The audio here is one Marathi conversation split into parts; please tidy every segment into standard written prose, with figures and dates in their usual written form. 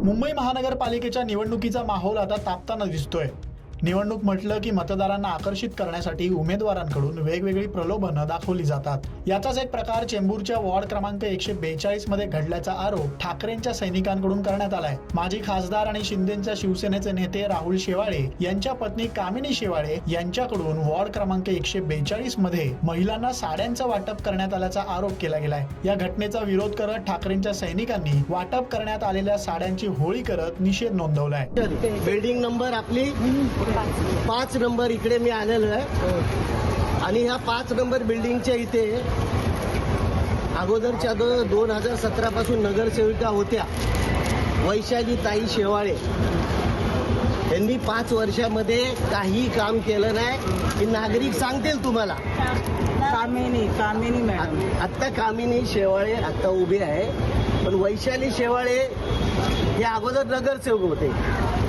मुंबई महानगरपालिकेच्या निवडणुकीचा माहोल आता तापताना दिसतोय। निवडणूक म्हटलं की मतदारांना आकर्षित करण्यासाठी उमेदवारांकडून वेगवेगळी प्रलोभनं दाखवली जातात। याचाच एक प्रकार चेंबूरच्या वॉर्ड क्रमांक 142 मध्ये घडल्याचा आरोप ठाकरेंच्या सैनिकांकडून करण्यात आलाय। माजी खासदार आणि शिंदेच्या शिवसेनेचे नेते राहुल शेवाळे यांच्या पत्नी कामिनी शेवाळे यांच्याकडून वॉर्ड क्रमांक 142 मध्ये महिलांना साड्यांचं वाटप करण्यात आल्याचा आरोप केला गेलाय। या घटनेचा विरोध करत ठाकरेंच्या सैनिकांनी वाटप करण्यात आलेल्या साड्यांची होळी करत निषेध नोंदवलाय। बिल्डिंग नंबर आपली 5 नंबर इकडे मी आलेलो आहे आणि ह्या 5 नंबर बिल्डिंगच्या इथे अगोदरच्या 2017 पासून नगरसेविका होत्या वैशाली ताई शेवाळे यांनी 5 वर्षामध्ये काही काम केलं नाही की नागरिक सांगतील तुम्हाला। कामिनी मॅडम आत्ता कामिनी शेवाळे आता उभे आहे, पण वैशाली शेवाळे हे अगोदर नगरसेवक होते।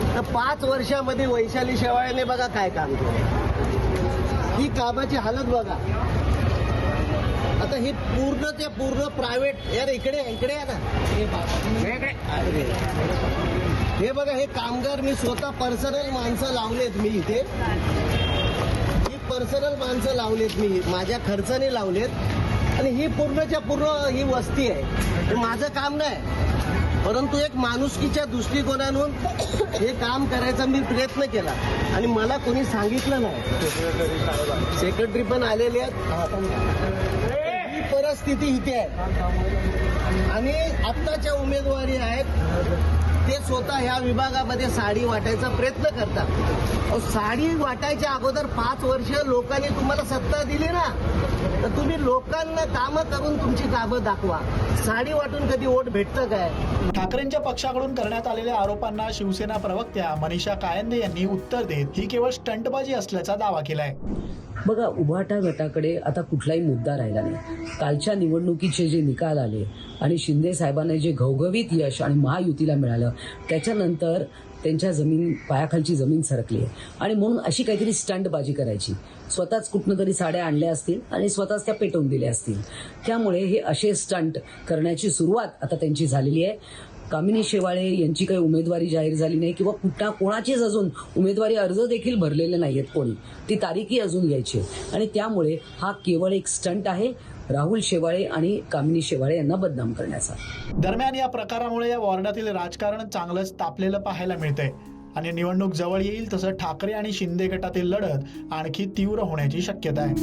तर 5 वर्षामध्ये वैशाली शेवाळेने बघा काय काम केलं, ही कामाची हालत बघा। आता हे पूर्ण प्रायव्हेट यार इकडे आहे ना, हे बघा हे कामगार मी स्वतः पर्सनल माणसं लावलेत, मी इथे ही पर्सनल माणसं लावलेत, मी माझ्या खर्चाने लावलेत आणि ही पूर्णच्या पूर्ण ही वस्ती आहे। हे माझं काम नाही, परंतु एक माणुसकीच्या दृष्टिकोनातून हे काम करायचा मी प्रयत्न केला आणि मला कोणी सांगितलं नाही। सेक्रेटरी पण आलेले आहेत, ही परिस्थिती इथे आहे आणि आत्ताच्या उमेदवारी आहेत ते स्वतः ह्या विभागामध्ये साडी वाटायचा प्रयत्न करतात। साडी वाटायच्या अगोदर 5 वर्ष लोकांनी तुम्हाला सत्ता दिली ना, तर तुम्ही लोकांना कामं करून तुमची कामं दाखवा। साडी वाटून कधी वोट भेटतं काय? ठाकरेंच्या पक्षाकडून करण्यात आलेल्या आरोपांना शिवसेना प्रवक्त्या मनीषा कायंदे यांनी उत्तर देत ही केवळ स्टंटबाजी असल्याचा दावा केलाय। बघा, उभाटा गटाकडे आता कुठलाही मुद्दा राहिला नाही। कालच्या निवडणुकीचे जे निकाल आले आणि शिंदे साहेबांना जे घवघवीत यश आणि महायुतीला मिळालं, त्याच्यानंतर त्यांच्या पायाखालची जमीन सरकली आहे आणि म्हणून अशी काहीतरी स्टंटबाजी करायची, स्वतःच कुठनं तरी साड्या आणल्या असतील आणि स्वतःच त्या पेटवून दिल्या असतील। त्यामुळे हे असे स्टंट करण्याची सुरुवात आता त्यांची झालेली आहे। कामिनी शेवाळे यांची काही उमेदवारी जाहीर झाली नाही किंवा कोणाचीच अजून उमेदवारी अर्ज देखील भरलेले नाहीयेत कोणी, ती तारीखही अजून यायची आणि त्यामुळे हा केवळ एक स्टंट आहे राहुल शेवाळे आणि कामिनी शेवाळे यांना बदनाम करण्याचा। दरम्यान या प्रकारामुळे या वॉर्डातील राजकारण चांगलंच तापलेलं पाहायला मिळतंय आणि निवडणूक जवळ येईल तसं ठाकरे आणि शिंदे गटातील लढत आणखी तीव्र होण्याची शक्यता आहे।